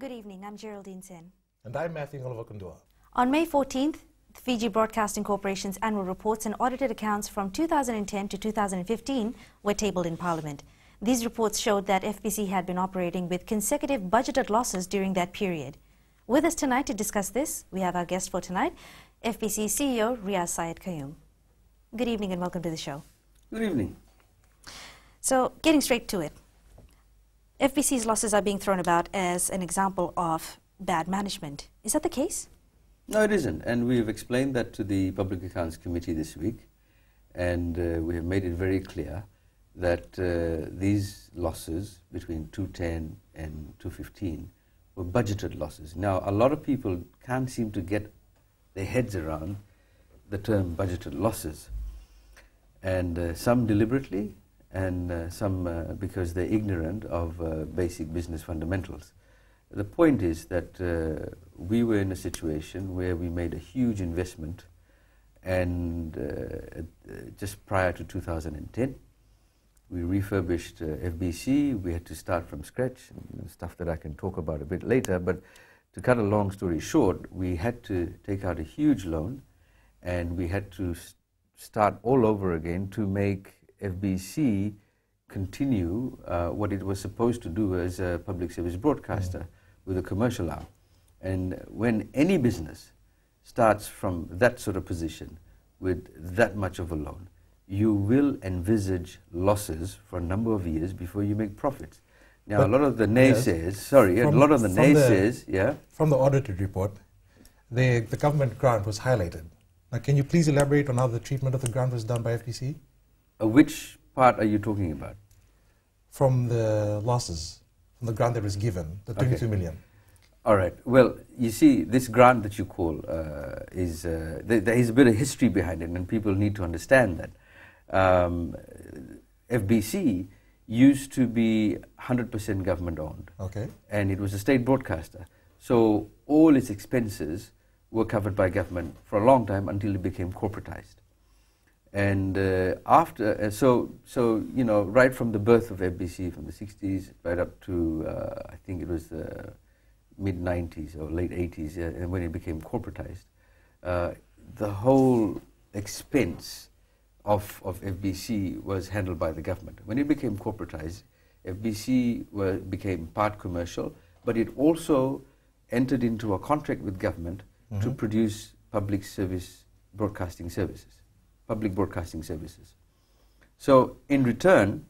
Good evening, I'm Geraldine Sen. And I'm Matthew Ngolova-Kundua. On May 14th, the Fiji Broadcasting Corporation's annual reports and audited accounts from 2010 to 2015 were tabled in Parliament. These reports showed that FBC had been operating with consecutive budgeted losses during that period. With us tonight to discuss this, we have our guest for tonight, FBC CEO Riaz Syed Qayyum. Good evening and welcome to the show. Good evening. So, getting straight to it. FBC's losses are being thrown about as an example of bad management. Is that the case? No, it isn't. And we've explained that to the Public Accounts Committee this week. And we have made it very clear that these losses between 2010 and 2015 were budgeted losses. Now, a lot of people can't seem to get their heads around the term budgeted losses. And some deliberately, and some because they're ignorant of basic business fundamentals. The point is that we were in a situation where we made a huge investment, and just prior to 2010, we refurbished FBC. We had to start from scratch, stuff that I can talk about a bit later, but to cut a long story short, we had to take out a huge loan, and we had to start all over again to make FBC continue what it was supposed to do as a public service broadcaster with a commercial arm. And when any business starts from that sort of position with that much of a loan, you will envisage losses for a number of years before you make profits. Now, but a lot of the naysayers, From the audited report, the government grant was highlighted. Now, can you please elaborate on how the treatment of the grant was done by FBC? Which part are you talking about? From the losses, from the grant that was given, the 22 million. All right. Well, you see, this grant that you call there is a bit of history behind it, and people need to understand that. FBC used to be 100% government owned. Okay. And it was a state broadcaster. So all its expenses were covered by government for a long time until it became corporatized. And after, so you know, right from the birth of FBC, from the 60s right up to, I think it was the mid-90s or late 80s, and when it became corporatized, the whole expense of FBC was handled by the government. When it became corporatized, FBC became part commercial, but it also entered into a contract with government to produce public broadcasting services. So in return,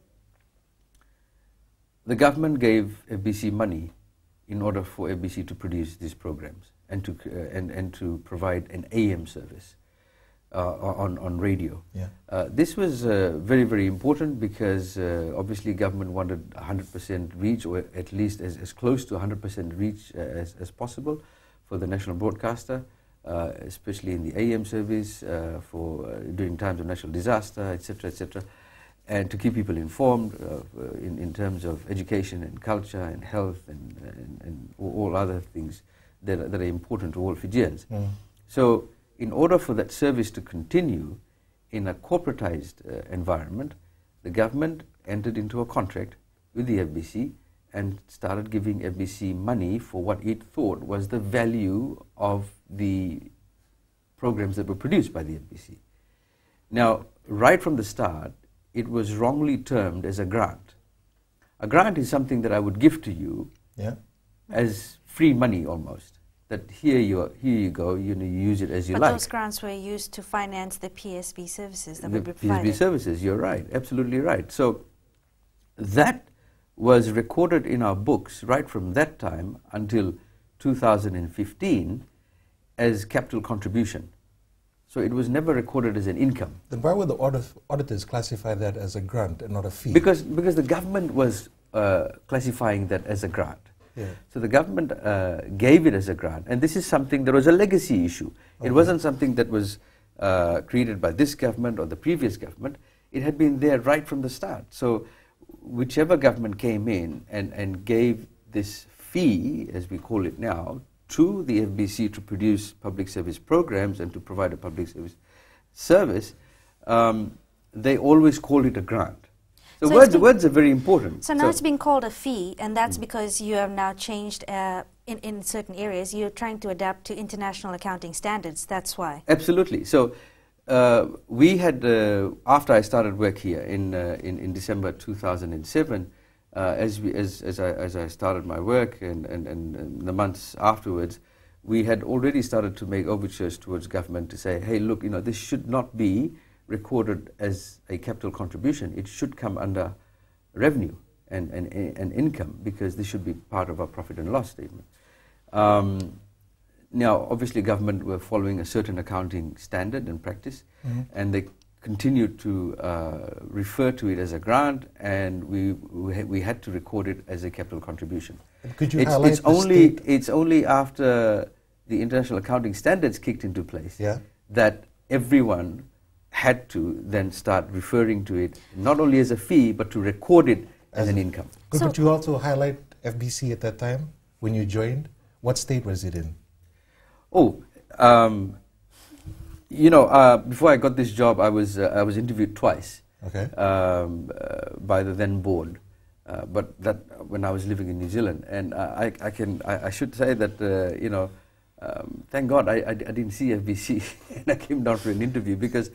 the government gave FBC money in order for FBC to produce these programs and to provide an AM service on radio. Yeah. This was very, very important because obviously government wanted 100% reach, or at least as close to 100% reach as possible for the national broadcaster. Especially in the AM service during times of national disaster, etc., and to keep people informed in terms of education and culture and health and all other things that are important to all Fijians. So in order for that service to continue in a corporatized environment, the government entered into a contract with the FBC and started giving FBC money for what it thought was the value of the programs that were produced by the FBC. Now, right from the start, it was wrongly termed as a grant. A grant is something that I would give to you as free money almost. That here you go, you use it as you like. But those grants were used to finance the PSB services that would be provided. PSB services, you're right, absolutely right. So that was recorded in our books right from that time until 2015 as capital contribution. So it was never recorded as an income. Then why would the auditors classify that as a grant and not a fee? Because the government was classifying that as a grant. Yeah. So the government gave it as a grant, and this is something that was a legacy issue. Okay. It wasn't something that was created by this government or the previous government. It had been there right from the start. So whichever government came in and gave this fee, as we call it now, to the FBC to produce public service programs and to provide a public service, they always called it a grant. So, So words are very important. So now it's being called a fee, and that's because you have now changed in certain areas. You're trying to adapt to international accounting standards. That's why. Absolutely. So we had, after I started work here in December 2007, as I started my work and the months afterwards, we had already started to make overtures towards government to say, hey, look, this should not be recorded as a capital contribution. It should come under revenue and income, because this should be part of our profit and loss statement. Now, obviously, government were following a certain accounting standard and practice, and they continued to refer to it as a grant, and we had to record it as a capital contribution. Could you highlight it's only after the international accounting standards kicked into place that everyone had to then start referring to it not only as a fee, but to record it as an income. Could you also highlight FBC at that time when you joined? What state was it in? Before I got this job, I was interviewed twice by the then board, but that when I was living in New Zealand, and I should say that thank God I didn't see FBC and I came down for an interview, because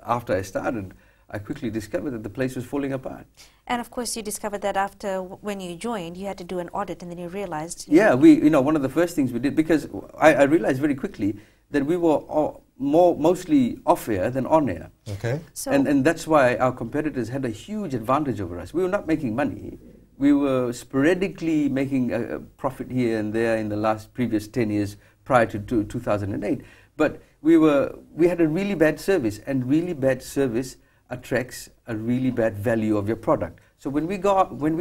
after I started, I quickly discovered that the place was falling apart. And of course, you discovered that after when you joined, you had to do an audit, and then you realized. One of the first things we did, because I realized very quickly that we were mostly off air than on air. Okay. So and that's why our competitors had a huge advantage over us. We were not making money. We were sporadically making a profit here and there in the previous 10 years prior to 2008. But we had a really bad service, and really bad service attracts a really bad value of your product. So when we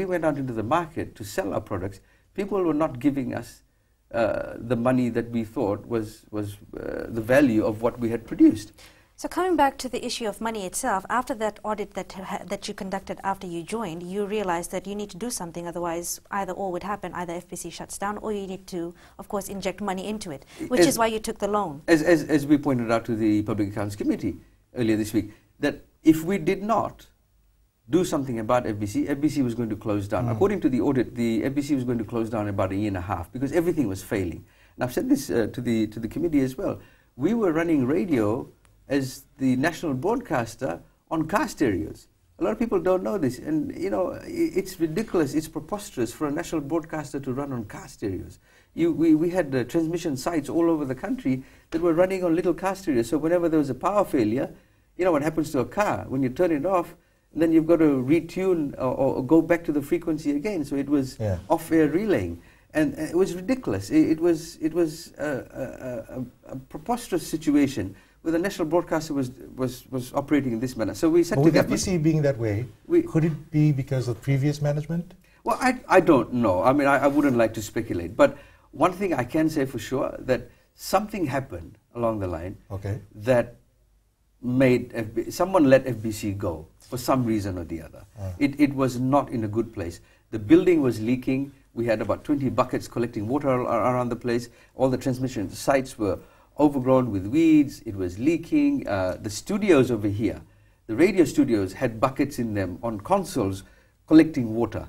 went out into the market to sell our products, people were not giving us the money that we thought was the value of what we had produced. So coming back to the issue of money itself, after that audit that you conducted after you joined, you realized that you need to do something, otherwise either or would happen, either FBC shuts down or you need to, of course, inject money into it, which is why you took the loan. As we pointed out to the Public Accounts Committee earlier this week, that if we did not do something about FBC was going to close down. According to the audit, the FBC was going to close down in about a year and a half, because everything was failing. And I've said this to the committee as well. We were running radio as the national broadcaster on car stereos. A lot of people don't know this, and it's ridiculous, it's preposterous for a national broadcaster to run on car stereos. We had transmission sites all over the country that were running on little car stereos, so whenever there was a power failure, what happens to a car, when you turn it off, then you've got to retune or go back to the frequency again. So it was off-air relaying, and it was ridiculous. It was a preposterous situation where the national broadcaster was operating in this manner. So we said, with FBC being that way, could it be because of previous management? Well, I don't know. I mean, I wouldn't like to speculate. But one thing I can say for sure, that something happened along the line that made someone let FBC go for some reason or the other. It was not in a good place. The building was leaking. We had about 20 buckets collecting water around the place. All the transmission sites were overgrown with weeds. It was leaking. The studios over here, the radio studios, had buckets in them on consoles collecting water.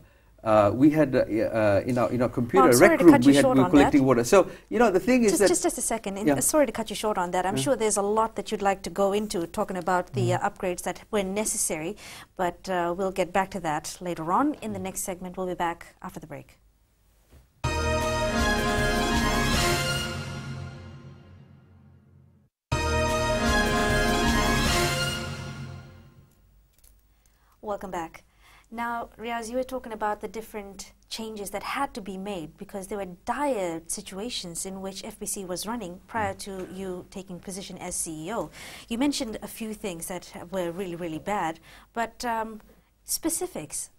We had in our computer rec room, we were collecting water. So the thing is just a second. Sorry to cut you short on that. I'm sure there's a lot that you'd like to go into talking about the upgrades that were necessary, but we'll get back to that later on in the next segment. We'll be back after the break. Welcome back. Now, Riaz, you were talking about the different changes that had to be made because there were dire situations in which FBC was running prior to you taking position as CEO. You mentioned a few things that were really, really bad, but specifics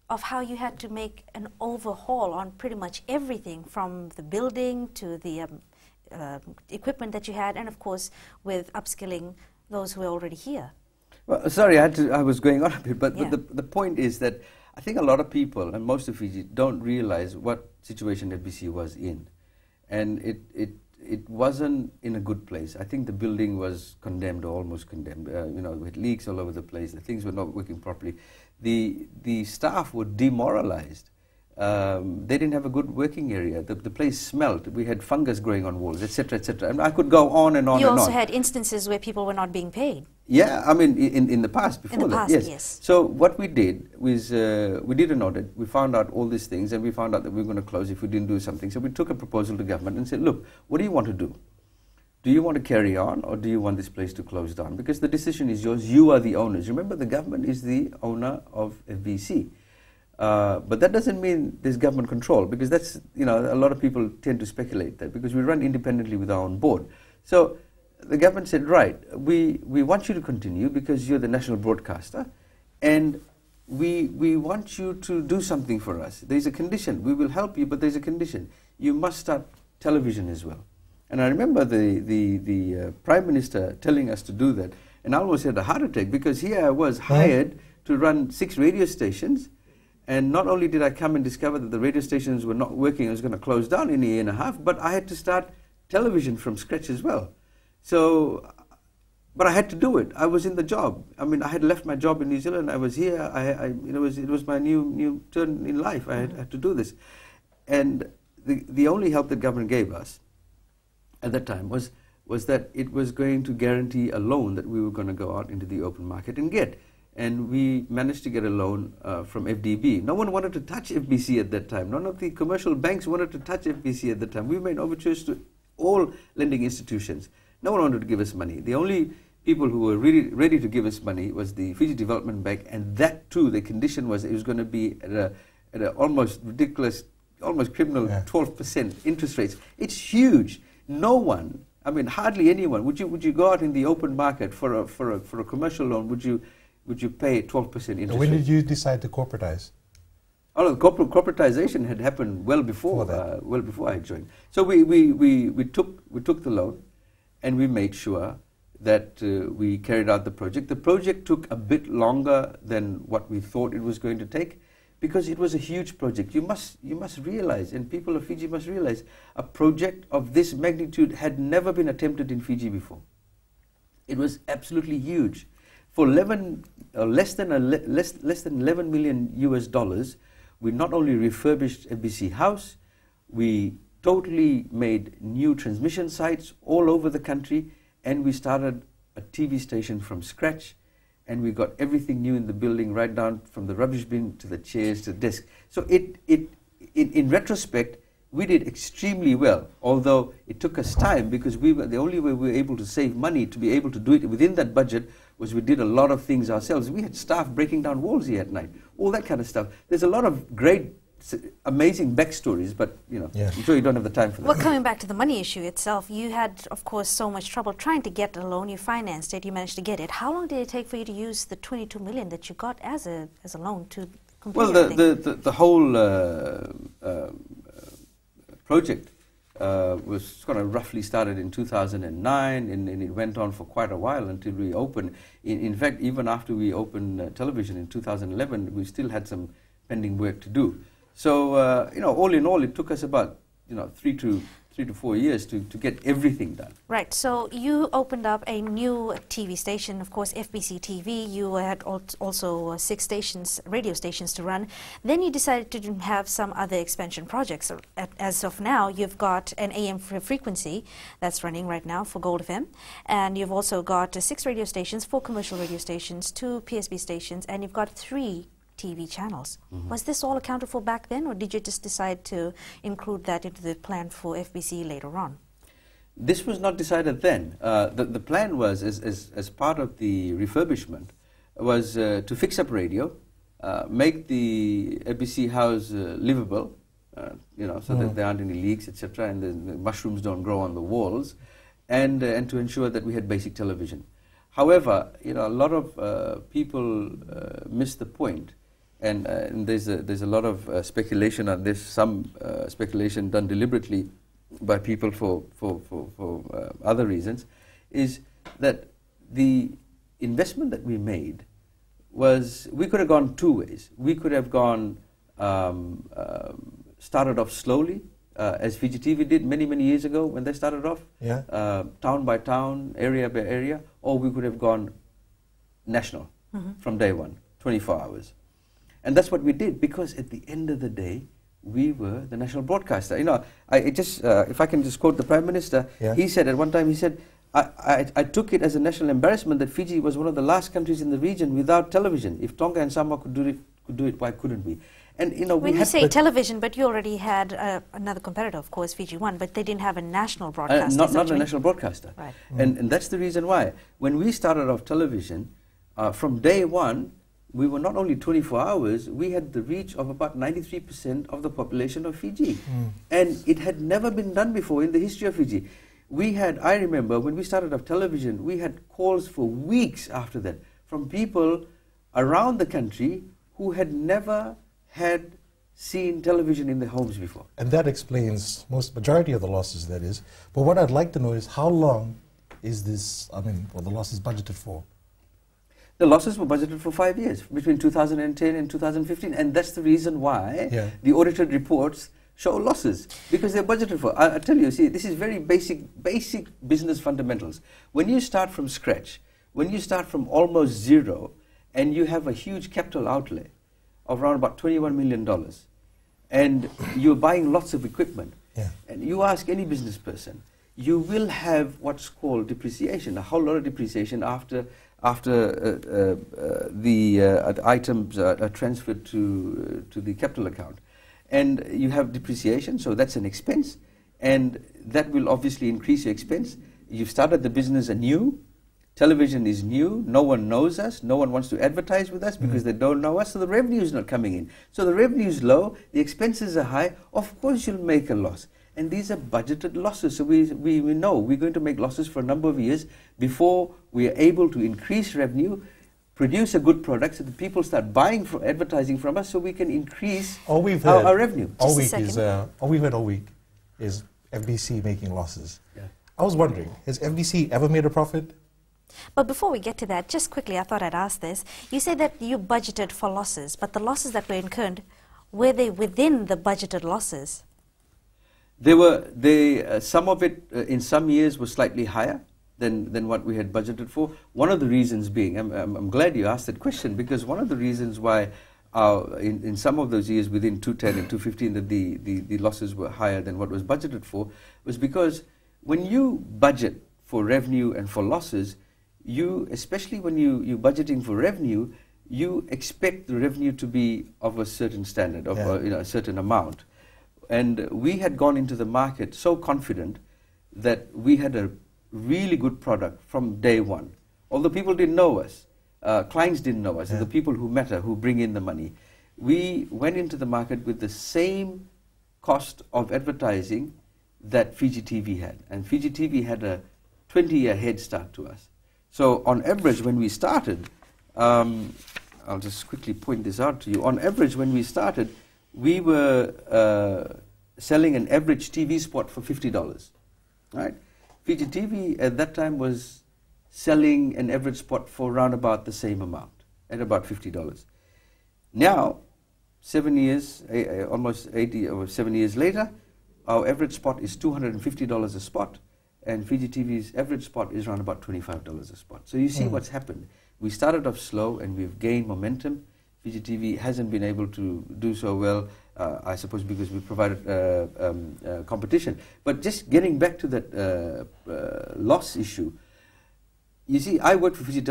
of how you had to make an overhaul on pretty much everything from the building to the equipment that you had, and of course with upskilling those who were already here. Well, sorry, I was going on a bit, but the point is that I think a lot of people, and most of Fiji, don't realize what situation FBC was in. And it wasn't in a good place. I think the building was condemned or almost condemned. We had leaks all over the place. The things were not working properly. The staff were demoralized. They didn't have a good working area. The place smelled. We had fungus growing on walls, etc., etc. And I could go on and on You and on. also had instances where people were not being paid. Yeah, I mean, in the past, before In the that, past, yes. So what we did was we did an audit. We found out all these things, and we found out that we were going to close if we didn't do something. So we took a proposal to government and said, look, what do you want to do? Do you want to carry on, or do you want this place to close down? Because the decision is yours. You are the owners. Remember, the government is the owner of FBC. But that doesn't mean there's government control, because that's, you know, a lot of people tend to speculate that, because we run independently with our own board. So the government said, right, we want you to continue because you're the national broadcaster, and we want you to do something for us. There's a condition. We will help you, but there's a condition. You must start television as well. And I remember the Prime Minister telling us to do that, and I almost had a heart attack, because here I was hired to run 6 radio stations, and not only did I come and discover that the radio stations were not working, I was going to close down in a year and a half, but I had to start television from scratch as well. So, but I had to do it. I was in the job. I mean, I had left my job in New Zealand. I was here. It was my new turn in life. I had to do this, and the only help that government gave us at that time was that it was going to guarantee a loan that we were going to go out into the open market and get. And we managed to get a loan from FDB. No one wanted to touch FBC at that time. None of the commercial banks wanted to touch FBC at that time. We made overtures to all lending institutions. No one wanted to give us money. The only people who were really ready to give us money was the Fiji Development Bank, and that too, the condition was it was going to be at a almost ridiculous, almost criminal 12% interest rates. It's huge. No one, I mean, hardly anyone. Would you go out in the open market for a commercial loan? Would you pay 12% interest? When did you decide to corporatize? Oh, no, corporatization had happened well before I joined. So we took the loan, and we made sure that we carried out the project. The project took a bit longer than what we thought it was going to take, because it was a huge project. You must realize, and people of Fiji must realize, a project of this magnitude had never been attempted in Fiji before. It was absolutely huge. For less than 11 million US dollars, we not only refurbished FBC House, we totally made new transmission sites all over the country, and we started a TV station from scratch, and we got everything new in the building, right down from the rubbish bin to the chairs to the desk. So in retrospect, we did extremely well, although it took us time, because the only way we were able to save money to be able to do it within that budget was we did a lot of things ourselves. We had staff breaking down walls here at night, all that kind of stuff. There's a lot of great, amazing backstories, but I'm sure you don't have the time for that. Well, coming back to the money issue itself, you had, of course, so much trouble trying to get a loan. You financed it, you managed to get it. How long did it take for you to use the 22 million that you got as a loan to complete everything? The whole project was kind of roughly started in 2009, and it went on for quite a while until we opened. In fact, even after we opened television in 2011, we still had some pending work to do. So, all in all, it took us about 3 to 4 years to get everything done. Right. So you opened up a new TV station, of course, FBC TV. You had also 6 stations, radio stations to run. Then you decided to have some other expansion projects. As of now, you've got an AM frequency that's running right now for Gold FM, and you've also got 6 radio stations, 4 commercial radio stations, 2 PSB stations, and you've got 3 TV channels. Was this all accounted for back then, or did you just decide to include that into the plan for FBC later on? This was not decided then. The plan was, as part of the refurbishment, was to fix up radio, make the FBC house livable, so that there aren't any leaks, etc., and the mushrooms don't grow on the walls, and to ensure that we had basic television. However, a lot of people miss the point. And there's a lot of speculation on this, some speculation done deliberately by people for other reasons, is that the investment that we made was, we could have gone 2 ways. We could have gone, started off slowly, as Fiji TV did many years ago when they started off, town by town, area by area, or we could have gone national from day one, 24 hours. And that's what we did, because at the end of the day, we were the national broadcaster. You know, if I can just quote the Prime Minister, he said at one time, he said, I took it as a national embarrassment that Fiji was one of the last countries in the region without television. If Tonga and Samoa could do it, why couldn't we? And you know, when you say television, but you already had another competitor, of course, Fiji One, but they didn't have a national broadcaster. Not a national broadcaster. Right. And that's the reason why. When we started off television, from day one, we were not only 24 hours, we had the reach of about 93% of the population of Fiji. And it had never been done before in the history of Fiji. I remember when we started off television, we had calls for weeks after that from people around the country who had never had seen television in their homes before. And that explains majority of the losses, that is. But what I'd like to know is, how long is this, the losses budgeted for? The losses were budgeted for 5 years, between 2010 and 2015, and that's the reason why the audited reports show losses, because they're budgeted for. I tell you, see, this is very basic business fundamentals. When you start from scratch, when you start from almost zero, and you have a huge capital outlay of around about $21 million, and you're buying lots of equipment, and you ask any business person, you will have what's called depreciation, a whole lot of depreciation after the items are transferred to the capital account. And you have depreciation, so that's an expense, and that will obviously increase your expense. You've started the business anew. Television is new. No one knows us. No one wants to advertise with us because they don't know us, so the revenue is not coming in. So the revenue is low, the expenses are high. Of course you'll make a loss. And these are budgeted losses. So we know we're going to make losses for a number of years before we are able to increase revenue, produce a good product so that people start buying advertising from us, so we can increase our revenue. All we've heard all week is FBC making losses. I was wondering, has FBC ever made a profit? But before we get to that, just quickly, I thought I'd ask this. You said that you budgeted for losses, but the losses that were incurred, were they within the budgeted losses? Some of it in some years was slightly higher than what we had budgeted for. One of the reasons being, I'm glad you asked that question, because one of the reasons why in some of those years within 2010 and 2015 that the losses were higher than what was budgeted for was because when you budget for revenue and for losses, especially when you're budgeting for revenue, you expect the revenue to be of a certain standard, of a certain amount. And we had gone into the market so confident that we had a really good product from day one. Although people didn't know us, clients didn't know us, the people who matter, who bring in the money. We went into the market with the same cost of advertising that Fiji TV had. And Fiji TV had a 20-year head start to us. So on average, when we started, I'll just quickly point this out to you. On average, when we started, we were selling an average TV spot for $50, right? Fiji TV at that time was selling an average spot for around about the same amount, at about $50. Now, 7 years, almost 80 or 7 years later, our average spot is $250 a spot, and Fiji TV's average spot is around about $25 a spot. So you see what's happened. We started off slow and we've gained momentum. Fiji TV hasn't been able to do so well, I suppose because we provided competition. But just getting back to that loss issue, you see, I worked for Fiji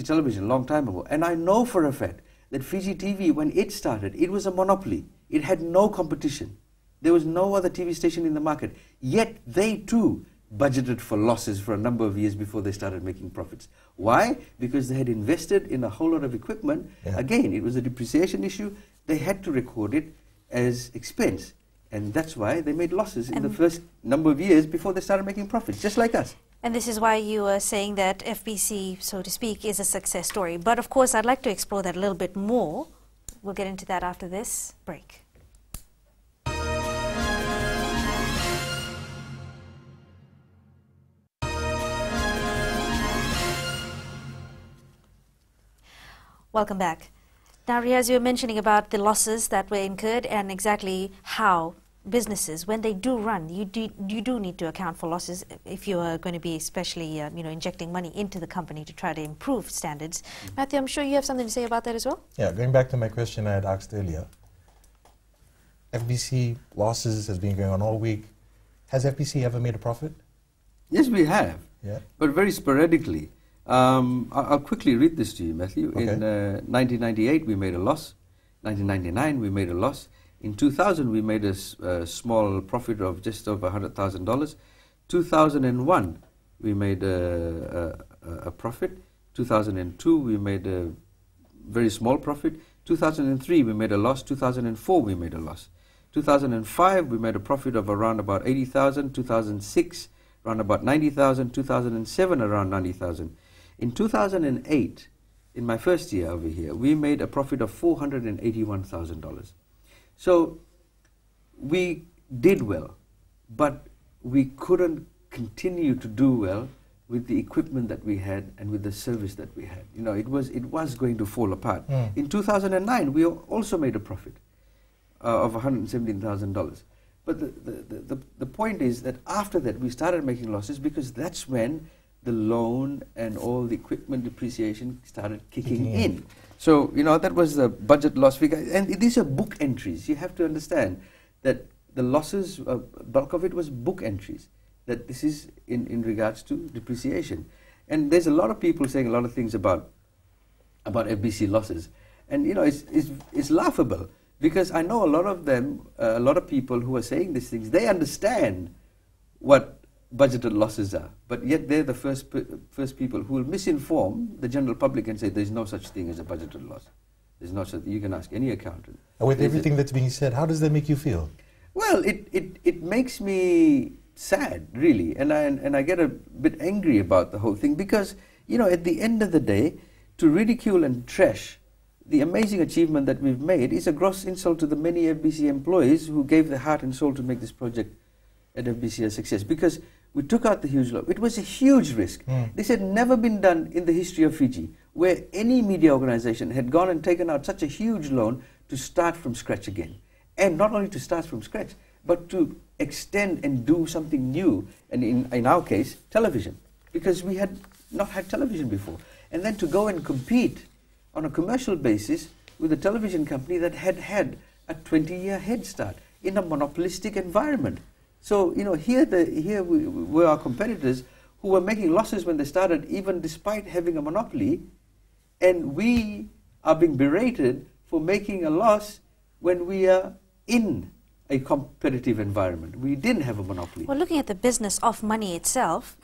Television a long time ago, and I know for a fact that Fiji TV, when it started, it was a monopoly. It had no competition. There was no other TV station in the market. Yet they too budgeted for losses for a number of years before they started making profits. Why? Because they had invested in a whole lot of equipment. Again, it was a depreciation issue. They had to record it as expense. And that's why they made losses in the first number of years before they started making profits, just like us. And this is why you are saying that FBC, so to speak, is a success story. But of course, I'd like to explore that a little bit more. We'll get into that after this break. Welcome back. Now, Riaz, you were mentioning about the losses that were incurred and exactly how businesses, when they do run, you do need to account for losses if you are going to be especially injecting money into the company to try to improve standards. Matthew, I'm sure you have something to say about that as well? Yeah, going back to my question I had asked earlier, FBC losses has been going on all week. Has FBC ever made a profit? Yes, we have, Yeah. but very sporadically. I'll quickly read this to you, Matthew. Okay. In 1998, we made a loss. 1999, we made a loss. In 2000, we made a small profit of just over $100,000. 2001, we made a profit. 2002, we made a very small profit. 2003, we made a loss. 2004, we made a loss. 2005, we made a profit of around about 80,000. 2006, around about 90,000. 2007, around 90,000. In 2008, in my first year over here, we made a profit of $481,000. So we did well, but we couldn't continue to do well with the equipment that we had and with the service that we had. It was going to fall apart. In 2009, we also made a profit of $117,000. But the point is that after that, we started making losses because that's when the loan and all the equipment depreciation started kicking in. So, that was the budget loss figure. And these are book entries. You have to understand that the losses, bulk of it was book entries, that this is in regards to depreciation. And there's a lot of people saying a lot of things about FBC losses. And, it's laughable because I know a lot of them, a lot of people who are saying these things, they understand what budgeted losses are, but yet they're the first people who will misinform the general public and say there's no such thing as a budgeted loss. There's no such. You can ask any accountant. And with everything that's being said, how does that make you feel? Well, it makes me sad, really, and I get a bit angry about the whole thing because at the end of the day, to ridicule and trash the amazing achievement that we've made is a gross insult to the many FBC employees who gave their heart and soul to make this project at FBC a success, because we took out the huge loan. It was a huge risk. This had never been done in the history of Fiji, where any media organization had gone and taken out such a huge loan to start from scratch again. And not only to start from scratch, but to extend and do something new, and in our case, television, because we had not had television before. And then to go and compete on a commercial basis with a television company that had a 20-year head start in a monopolistic environment. So, here were our competitors who were making losses when they started, even despite having a monopoly, and we are being berated for making a loss when we are in a competitive environment. We didn't have a monopoly. Well, looking at the business of money itself,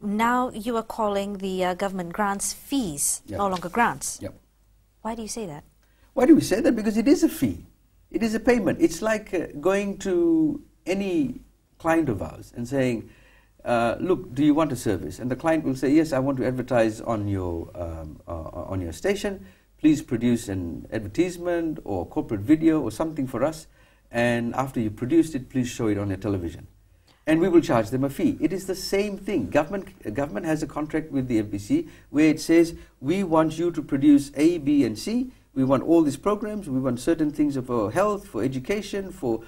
now you are calling the government grants fees, no longer grants. Yep. Why do you say that? Why do we say that? Because it is a fee. It is a payment. It's like going to any client of ours and saying, look, do you want a service? And the client will say, yes, I want to advertise on your station. Please produce an advertisement or corporate video or something for us. And after you produced it, please show it on your television. And we will charge them a fee. It is the same thing. Government has a contract with the FBC where it says, we want you to produce A, B, and C. We want all these programs. We want certain things for health, for education, for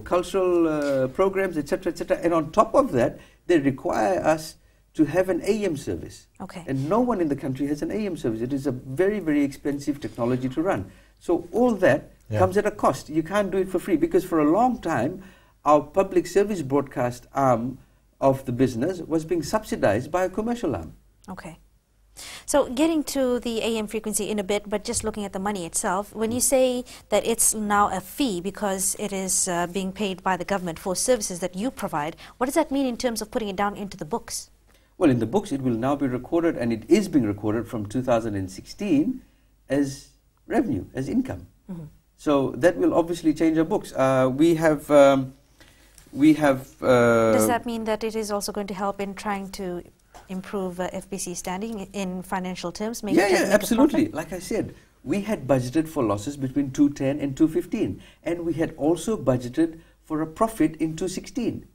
cultural programs, etc., etc. And on top of that, they require us to have an AM service. Okay. And no one in the country has an AM service. It is a very, very expensive technology to run. So all that comes at a cost. You can't do it for free, because for a long time, our public service broadcast arm of the business was being subsidized by a commercial arm. Okay. So getting to the AM frequency in a bit, but just looking at the money itself, when you say that it's now a fee because it is being paid by the government for services that you provide, what does that mean in terms of putting it down into the books? Well, in the books it will now be recorded, and it is being recorded from 2016 as revenue, as income. So that will obviously change our books. We have... Does that mean that it is also going to help in trying to improve FBC standing in financial terms? Yeah, absolutely. Like I said, we had budgeted for losses between 2010 and 2015, and we had also budgeted for a profit in 2016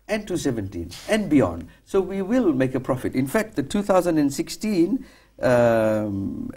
and 2017 and beyond. So we will make a profit. In fact, the 2016 annual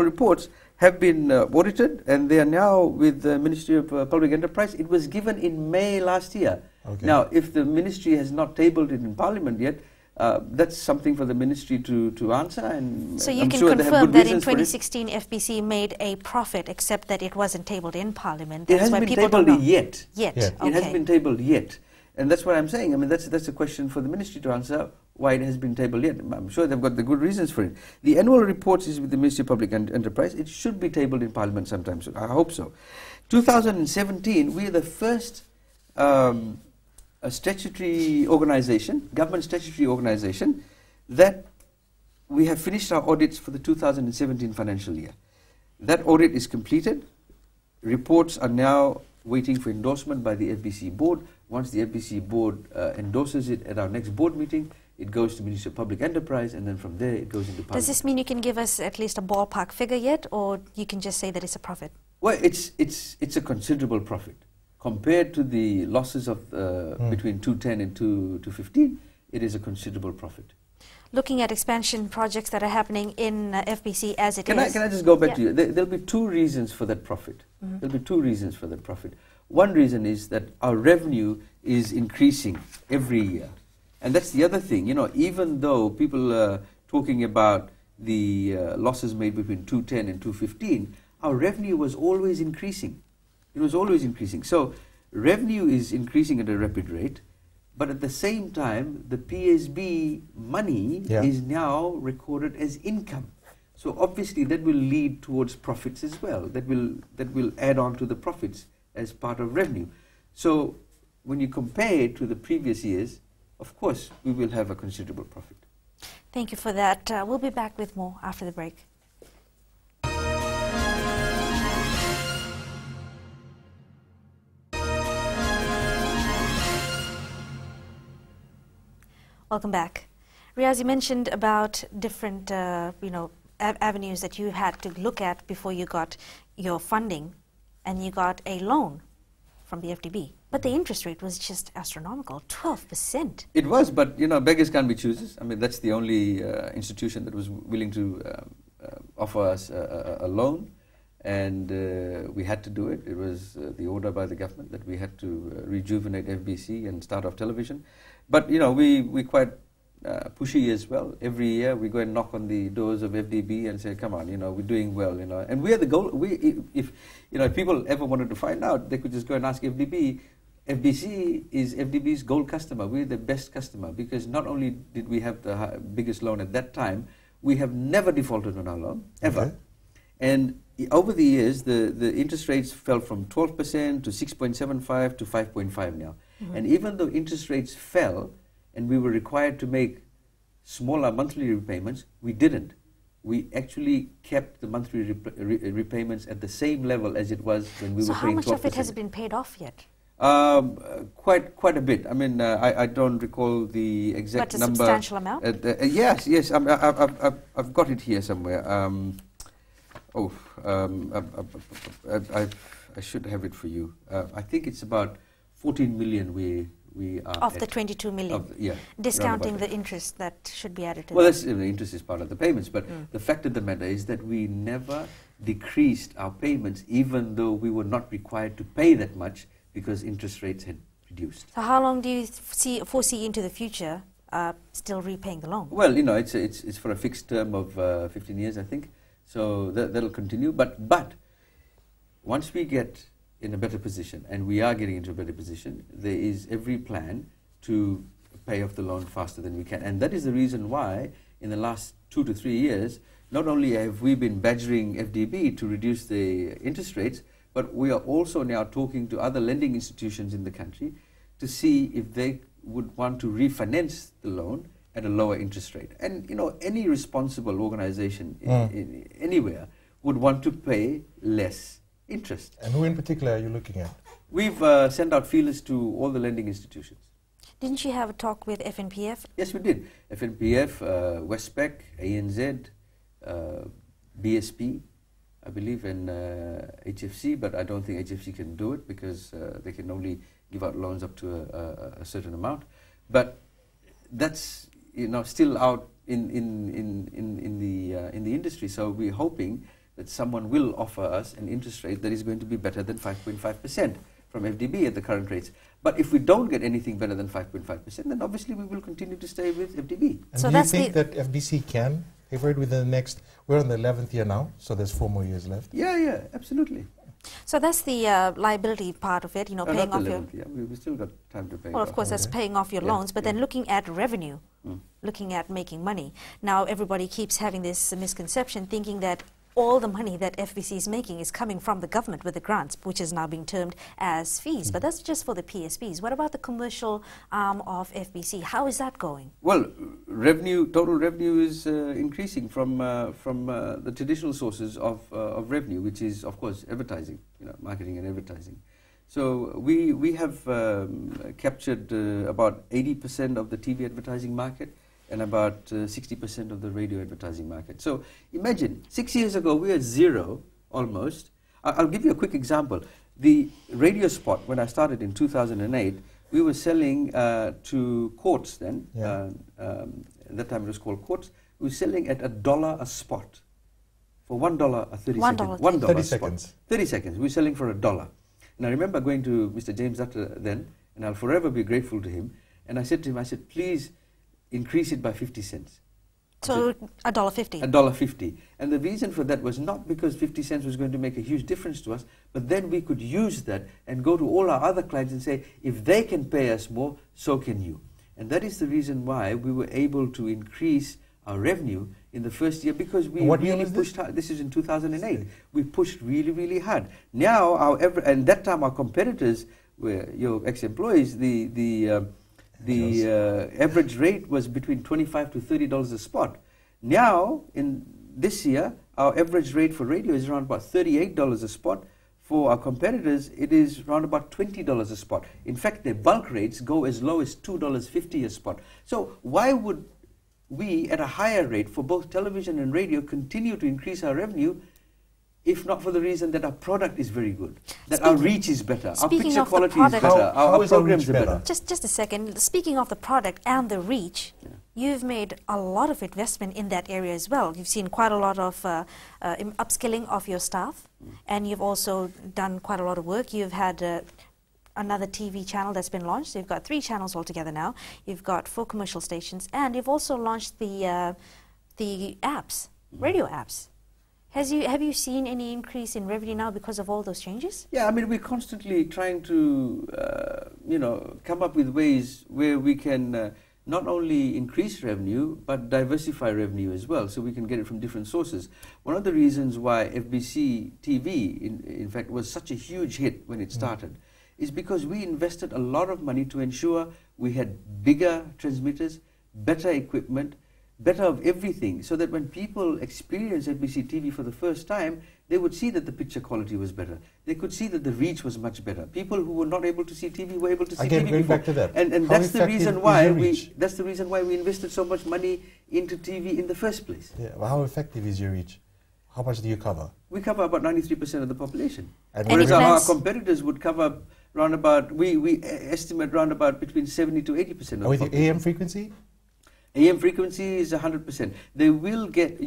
reports have been audited, and they are now with the Ministry of Public Enterprise. It was given in May last year. Okay. Now, if the ministry has not tabled it in Parliament yet, that's something for the ministry to answer. And so you I'm can sure they have confirm good that in reasons for it. 2016 FBC made a profit, except that it wasn't tabled in Parliament. It That's hasn't why been people don't tabled know. yet. Yet, Yeah. okay. It hasn't been tabled yet. And that's what I'm saying. I mean, that's a question for the ministry to answer, why it has been tabled yet. I'm sure they've got the good reasons for it. The annual report is with the Ministry of Public Enterprise. It should be tabled in Parliament sometime soon. I hope so. 2017, we are the first a statutory organization, government statutory organization, that we have finished our audits for the 2017 financial year. That audit is completed. Reports are now waiting for endorsement by the FBC board. Once the FBC board endorses it at our next board meeting, it goes to Ministry of Public Enterprise, and then from there it goes into Parliament. Does this mean you can give us at least a ballpark figure yet, or you can just say that it's a profit? Well, it's a considerable profit. Compared to the losses of between 210 and 215, it is a considerable profit. Looking at expansion projects that are happening in FBC as it Can is. I just go back Yeah. to you? There'll be two reasons for that profit. Mhm. There'll be two reasons for that profit. One reason is that our revenue is increasing every year. And that's the other thing. You know, even though people are talking about the losses made between 210 and 215, our revenue was always increasing. It was always increasing. So revenue is increasing at a rapid rate, but at the same time, the PSB money is now recorded as income. So obviously that will lead towards profits as well. That will add on to the profits as part of revenue. So when you compare it to the previous years, of course, we will have a considerable profit. Thank you for that. We'll be back with more after the break. Welcome back. Riaz, you mentioned about different, avenues that you had to look at before you got your funding, and you got a loan from the FDB. But the interest rate was just astronomical, 12%. It was, but beggars can't be choosers. I mean, that's the only institution that was willing to offer us a loan, and we had to do it. It was the order by the government that we had to rejuvenate FBC and start off television. But we quite pushy as well. Every year we go and knock on the doors of FDB and say, "Come on, we're doing well, And we are the goal. If people ever wanted to find out, they could just go and ask FDB. FBC is FDB's gold customer. We're the best customer because not only did we have the biggest loan at that time, we have never defaulted on our loan ever. Okay. And over the years, the interest rates fell from 12% to 6.75 to 5.5 now. Mm-hmm. And even though interest rates fell and we were required to make smaller monthly repayments, we didn't. We actually kept the monthly repayments at the same level as it was when we were paying 12%. So how much of it has been paid off yet? Quite a bit. I mean, I don't recall the exact But a number. substantial amount? Yes. I've got it here somewhere. I should have it for you. I think it's about 14 million we are Of the 22 million? Discounting the interest that should be added to well, that. that's, the interest is part of the payments, but the fact of the matter is that we never decreased our payments even though we were not required to pay that much because interest rates had reduced. So how long do you foresee into the future still repaying the loan? Well, it's for a fixed term of 15 years, I think. So that'll continue. But once we get in a better position, and we are getting into a better position, there is every plan to pay off the loan faster than we can. And that is the reason why in the last 2 to 3 years, not only have we been badgering FDB to reduce the interest rates, but we are also now talking to other lending institutions in the country to see if they would want to refinance the loan at a lower interest rate. And any responsible organization anywhere would want to pay less interest. And who in particular are you looking at? We've sent out feelers to all the lending institutions. Didn't you have a talk with FNPF? Yes, we did. FNPF, Westpac, ANZ, BSP, I believe, and HFC, but I don't think HFC can do it because they can only give out loans up to a certain amount. But that's still out in the industry. So we're hoping that someone will offer us an interest rate that is going to be better than 5.5% from FDB at the current rates. But if we don't get anything better than 5.5%, then obviously we will continue to stay with FDB. And so do you think that FBC can pay for it within the next, we're on the 11th year now, so there's 4 more years left? Yeah, absolutely. So that's the liability part of it, paying off your... Yeah, we've still got time to pay. Well, of course, that's paying off your loans, but then looking at revenue, looking at making money. Now, everybody keeps having this misconception, thinking that all the money that FBC is making is coming from the government with the grants, which is now being termed as fees. But that's just for the PSBs. What about the commercial arm of FBC? How is that going? Well, total revenue is increasing from the traditional sources of revenue, which is, of course, advertising, marketing and advertising. So we have captured about 80% of the TV advertising market, and about 60% of the radio advertising market. So imagine, 6 years ago we were zero almost. I'll give you a quick example. The radio spot, when I started in 2008, we were selling to courts then. Yeah. At that time it was called courts. We were selling at $1 a spot. For $1 a 30 seconds. $1 30 spot. seconds. 30 seconds. We were selling for $1. And I remember going to Mr. James Dutter then, and I'll forever be grateful to him. And I said to him, please increase it by 50 cents. So $1.50. $1.50. And the reason for that was not because 50 cents was going to make a huge difference to us, but then we could use that and go to all our other clients and say, if they can pay us more, so can you. And that is the reason why we were able to increase our revenue in the first year, because we really pushed hard. This is in 2008. We pushed really, really hard. Now, and that time our competitors were your ex-employees, the average rate was between $25 to $30 a spot. Now, in this year, our average rate for radio is around about $38 a spot. For our competitors, it is around about $20 a spot. In fact, their bulk rates go as low as $2.50 a spot. So why would we, at a higher rate for both television and radio, continue to increase our revenue, if not for the reason that our product is very good, that our reach is better, our picture quality is better, our programs are better. Just a second. Speaking of the product and the reach, you've made a lot of investment in that area as well. You've seen quite a lot of upskilling of your staff, and you've also done quite a lot of work. You've had another TV channel that's been launched. So you've got 3 channels altogether now. You've got 4 commercial stations, and you've also launched the apps, radio apps. Have you seen any increase in revenue now because of all those changes? Yeah, I mean, we're constantly trying to, come up with ways where we can not only increase revenue, but diversify revenue as well, so we can get it from different sources. One of the reasons why FBC TV, in fact, was such a huge hit when it started, is because we invested a lot of money to ensure we had bigger transmitters, better equipment, better of everything, so that when people experience FBC TV for the first time, they would see that the picture quality was better. They could see that the reach was much better. People who were not able to see TV were able to see Again, TV going before. back to that. And that's the reason why we invested so much money into TV in the first place. Yeah, well, how effective is your reach? How much do you cover? We cover about 93% of the population. And Whereas our competitors would cover round about, we estimate round about between 70 to 80% of the population. With the AM frequency? AM frequency is 100%. You will get,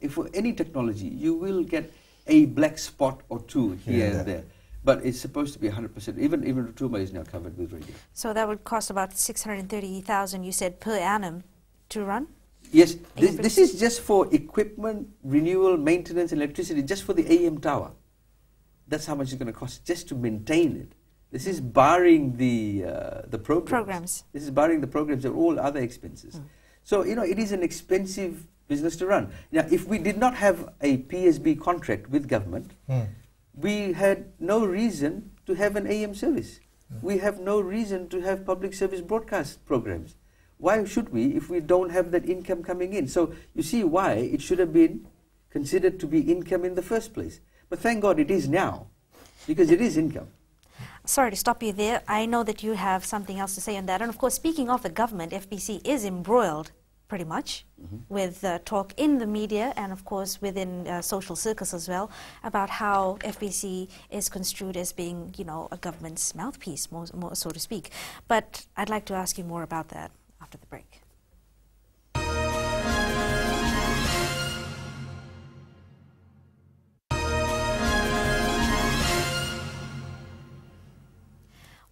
if for any technology, you will get a black spot or two here and there. But it's supposed to be 100%. Even Rotuma is now covered with radio. So that would cost about $630,000, you said, per annum to run? Yes, this is just for equipment, renewal, maintenance, electricity, just for the AM tower. That's how much it's going to cost just to maintain it. This is barring the programs. This is barring the programs and all other expenses. So, it is an expensive business to run. Now, if we did not have a PSB contract with government, we had no reason to have an AM service. We have no reason to have public service broadcast programs. Why should we if we don't have that income coming in? So, you see why it should have been considered to be income in the first place. But thank God it is now, because it is income. Sorry to stop you there. I know that you have something else to say on that. And of course, speaking of the government, FBC is embroiled pretty much with talk in the media and of course within social circles as well about how FBC is construed as being, a government's mouthpiece, more so to speak. But I'd like to ask you more about that after the break.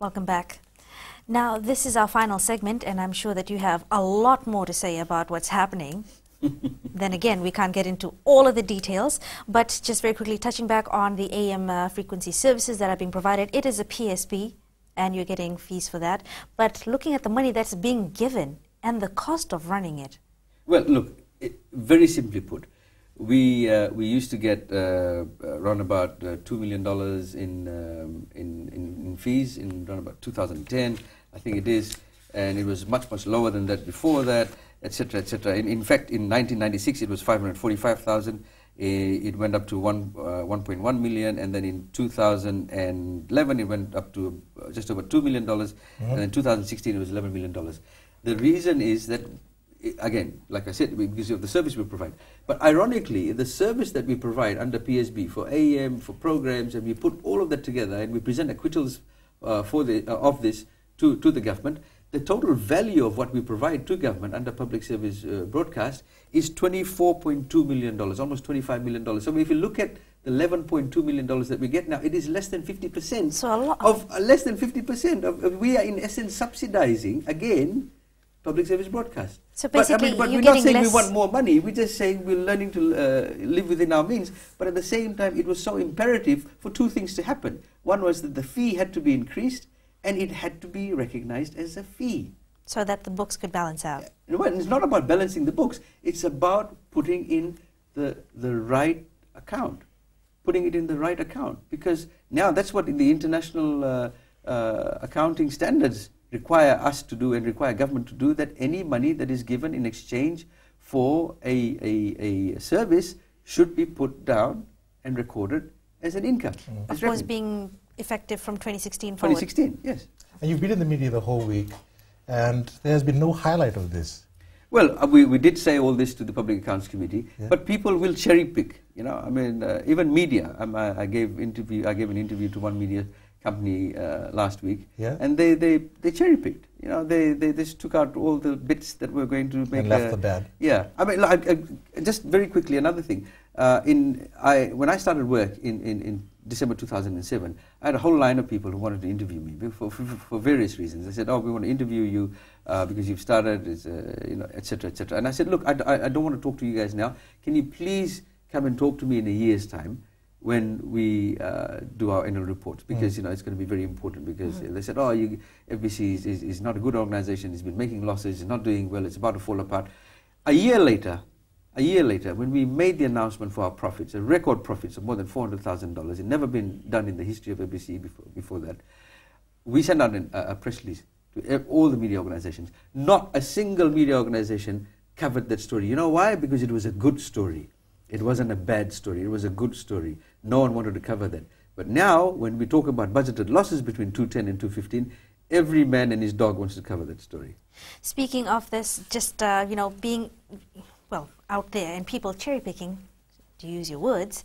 Welcome back. Now, this is our final segment, and I'm sure that you have a lot more to say about what's happening. Then again, we can't get into all of the details, but just very quickly touching back on the AM frequency services that are being provided, it is a PSP, and you're getting fees for that. But looking at the money that's being given and the cost of running it. Well, look, very simply put, we used to get around about $2 million in fees in around about 2010, I think it is, and it was much lower than that before that, etc., etc. In fact, in 1996 it was 545,000. It went up to 1.1 million, and then in 2011 it went up to just over $2 million, and in 2016 it was $11 million. The reason is that, again, like I said, because of the service we provide. But ironically, the service that we provide under PSB for AM, for programs, and we put all of that together and we present acquittals of this to the government, the total value of what we provide to government under public service broadcast is $24.2 million, almost $25 million. So if you look at the $11.2 million that we get now, it is less than 50%. So a lot of less than 50% of we are in essence subsidizing again public service broadcast. So basically, but we're not saying we want more money. We're just saying we're learning to live within our means. But at the same time, it was so imperative for two things to happen. One was that the fee had to be increased, and it had to be recognized as a fee. So that the books could balance out. Well, it's not about balancing the books. It's about putting in the right account. Putting it in the right account. Because now that's what the international accounting standards require us to do and require government to do, that any money that is given in exchange for a service should be put down and recorded as an income. Of course, being effective from 2016 forward. 2016, yes. And you've been in the media the whole week, and there has been no highlight of this. Well, we did say all this to the Public Accounts Committee, but people will cherry pick. You know, I mean, even media. I gave an interview to one media company last week, and they cherry picked. You know, they just took out all the bits that were going to make and left the bad. Yeah, I mean, just very quickly, another thing. When I started work in December 2007, I had a whole line of people who wanted to interview me for various reasons. They said, "Oh, we want to interview you because you've started, you know, etc., etc." And I said, "Look, I don't want to talk to you guys now. Can you please come and talk to me in a year's time when we do our annual reports, because you know it's going to be very important." Because they said, "Oh, FBC is not a good organization. It's been making losses. It's not doing well. It's about to fall apart." A year later, when we made the announcement for our profits, a record profits of more than $400,000, it never been done in the history of FBC before that, we sent out a press release to all the media organizations. Not a single media organization covered that story. You know why? Because it was a good story. It wasn't a bad story. It was a good story. No one wanted to cover that. But now, when we talk about budgeted losses between 210 and 215, every man and his dog wants to cover that story. Speaking of this, just you know, being out there and people cherry picking, to use your words,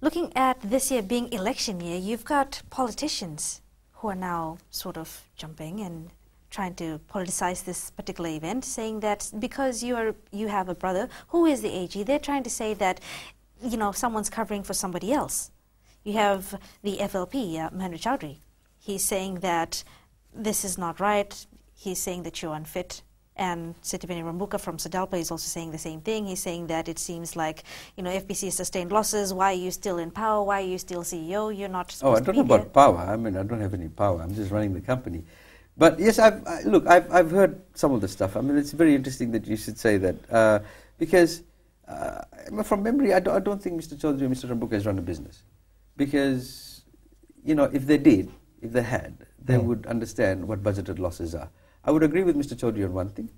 looking at this year being election year, you've got politicians who are now sort of jumping and trying to politicize this particular event, saying that because you have a brother who is the AG, they're trying to say that, you know, someone's covering for somebody else. You have the FLP, Mahendra Chaudhry. He's saying that this is not right. He's saying that you're unfit. And Sitipeni Rambuka from Sadalpa is also saying the same thing. He's saying that it seems like, you know, FBC has sustained losses. Why are you still in power? Why are you still CEO? You're not supposed to be I don't know about power. I mean, I don't have any power. I'm just running the company. But yes, I've heard some of the stuff. I mean, it's very interesting that you should say that because from memory, I don't think Mr. Chaudhry and Mr. Rambuka has run a business, because you know, if they had, they would understand what budgeted losses are. I would agree with Mr. Chaudhry on one thing,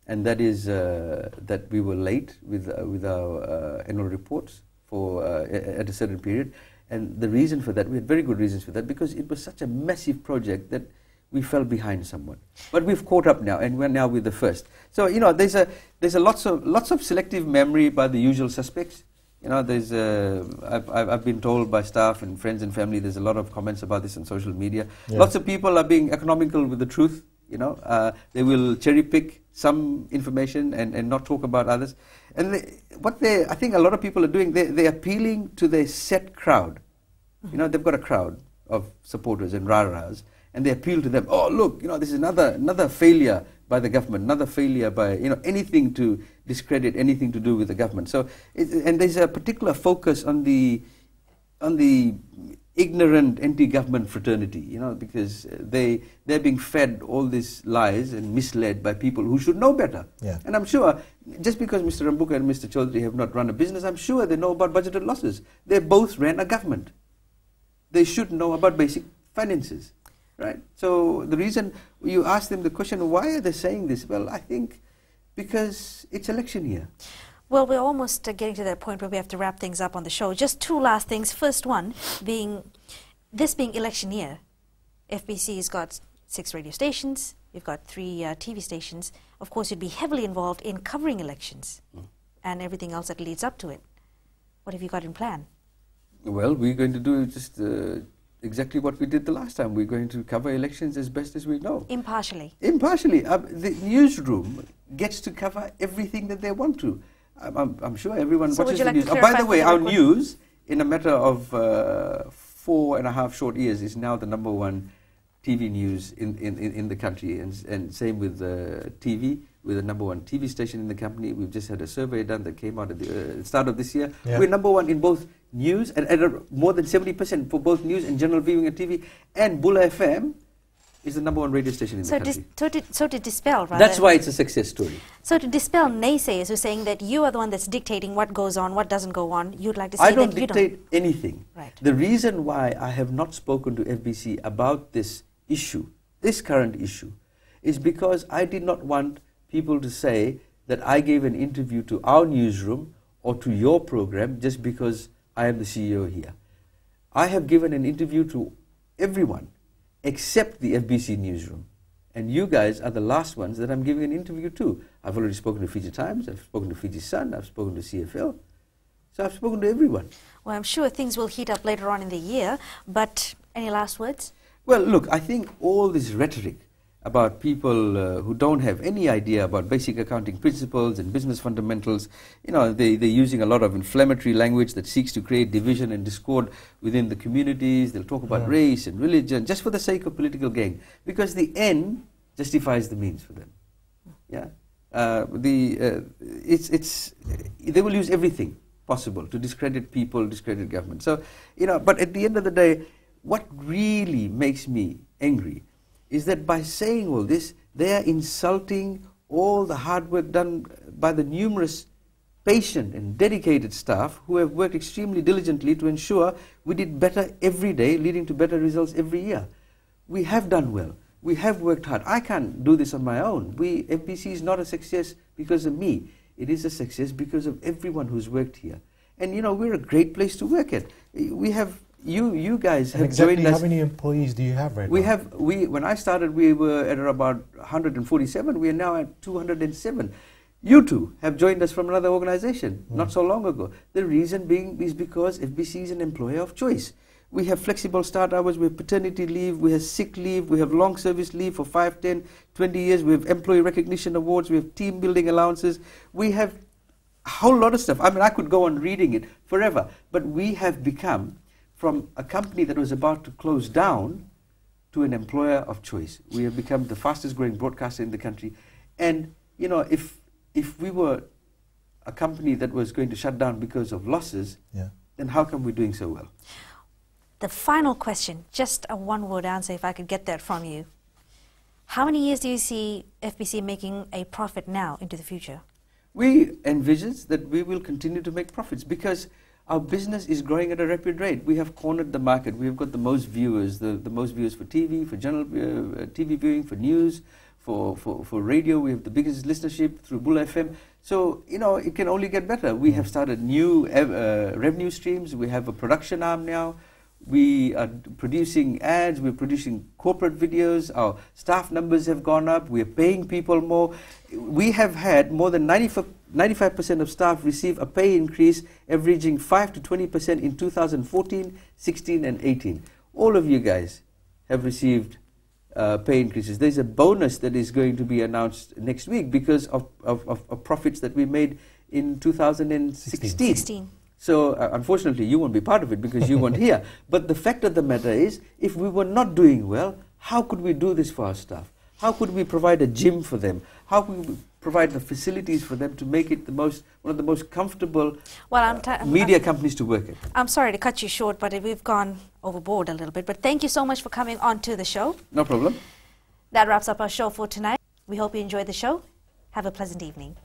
and that is that we were late with our annual reports at a certain period, and the reason for that, we had very good reasons for that, because it was such a massive project that we fell behind somewhat. But we've caught up now, and we're now with the first. So you know, there's a lots of selective memory by the usual suspects. You know, I've been told by staff and friends and family, there's a lot of comments about this on social media. Yeah. Lots of people are being economical with the truth. You know, they will cherry pick some information and not talk about others. And I think a lot of people are doing, they're appealing to their set crowd. You know, they've got a crowd of supporters and rah-rahs, and they appeal to them. Oh, look, this is another failure by the government, another failure by, anything to discredit anything to do with the government. So, and there's a particular focus on the ignorant anti-government fraternity, because they're being fed all these lies and misled by people who should know better. Yeah. And I'm sure, just because Mr. Rambuka and Mr. Chaudhry have not run a business, I'm sure they know about budgeted losses. They both ran a government. They should know about basic finances, right? So the reason you ask them the question, why are they saying this? Well, I think because it's election year. Well, we're almost getting to that point where we have to wrap things up on the show. Just two last things. First one being, this being election year, FBC's got 6 radio stations, you've got 3 TV stations. Of course, you'd be heavily involved in covering elections and everything else that leads up to it. What have you got in plan? Well, we're going to do just exactly what we did the last time. We're going to cover elections as best as we know. Impartially? Impartially. The newsroom gets to cover everything that they want to. I'm sure everyone watches the news. By the way, our news, in a matter of 4.5 short years, is now the #1 TV news in the country. And same with TV. We're the #1 TV station in the company. We've just had a survey done that came out at the start of this year. Yeah. We're #1 in both news, and more than 70% for both news and general viewing and TV. And Bula FM is the #1 radio station in the country. So to dispel, rather. That's why it's a success story. So to dispel naysayers who are saying that you are the one that's dictating what goes on, what doesn't go on, you'd like to say I that don't dictate anything. Right. The reason why I have not spoken to FBC about this issue, this current issue, is because I did not want people to say that I gave an interview to our newsroom or to your program just because I am the CEO here. I have given an interview to everyone except the FBC newsroom. And you guys are the last ones that I'm giving an interview to. I've already spoken to Fiji Times, I've spoken to Fiji Sun, I've spoken to CFL. So I've spoken to everyone. Well, I'm sure things will heat up later on in the year, but any last words? Well, look, I think all this rhetoric about people who don't have any idea about basic accounting principles and business fundamentals, they're using a lot of inflammatory language that seeks to create division and discord within the communities. They'll talk about race and religion just for the sake of political gain, because the end justifies the means for them. Yeah, they will use everything possible to discredit people, discredit government. So, but at the end of the day, what really makes me angry is that by saying all this, they are insulting all the hard work done by the numerous patient and dedicated staff who have worked extremely diligently to ensure we did better every day, leading to better results every year. We have done well. We have worked hard. I can't do this on my own. FBC is not a success because of me. It is a success because of everyone who's worked here. And we're a great place to work at. We have You guys have exactly joined us. How many employees do you have right now? When I started, we were at about 147. We are now at 207. You two have joined us from another organization not so long ago. The reason being is because FBC is an employer of choice. We have flexible start hours, we have paternity leave, we have sick leave, we have long service leave for 5, 10, 20 years, we have employee recognition awards, we have team building allowances, we have a whole lot of stuff. I mean, I could go on reading it forever, but we have become, from a company that was about to close down to an employer of choice. We have become the fastest growing broadcaster in the country. And, if we were a company that was going to shut down because of losses, then how come we're doing so well? The final question, just a one-word answer if I could get that from you. How many years do you see FBC making a profit now into the future? We envisage that we will continue to make profits because our business is growing at a rapid rate. We have cornered the market. We have got the most viewers, the most viewers for TV, for general TV viewing, for news, for radio. We have the biggest listenership through Bula FM. So, it can only get better. We have started new revenue streams. We have a production arm now. We are producing ads. We're producing corporate videos. Our staff numbers have gone up. We're paying people more. We have had more than 95% of staff receive a pay increase averaging 5 to 20% in 2014, 16 and 18. All of you guys have received pay increases. There's a bonus that is going to be announced next week because of profits that we made in 2016. So unfortunately you won't be part of it because you weren't here. But the fact of the matter is, if we were not doing well, how could we do this for our staff? How could we provide a gym for them? How could we provide the facilities for them to make it one of the most comfortable media companies to work at? I'm sorry to cut you short, but we've gone overboard a little bit. But thank you so much for coming on to the show. No problem. That wraps up our show for tonight. We hope you enjoyed the show. Have a pleasant evening.